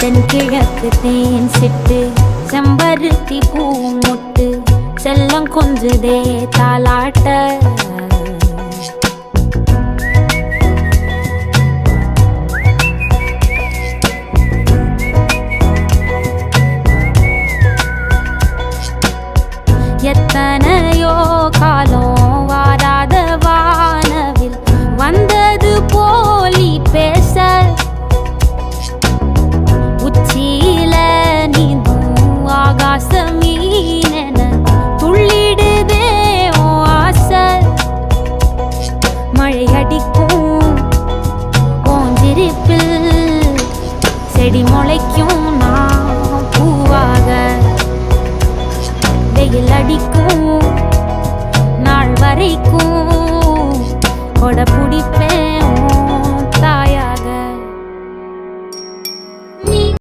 தென்கிழக்கு தேன் சிட்டு செம்பருத்தி பூ முட்டு செல்லம் கொஞ்சுதே தாலாட்ட எத்தனையோ காலம் வாராத வானவில் வந்தது போலி பேச உச்சியில நீந்தும் ஆகாச மீனென துள்ளிடுதே உன் ஆசை மழை அடிக்கும் உன் சிரிப்பில் செடி முளைக்கும் நான் பூவாக வெயில் அடிக்கும் நாள் வரைக்கும் கொடை பிடிப்ப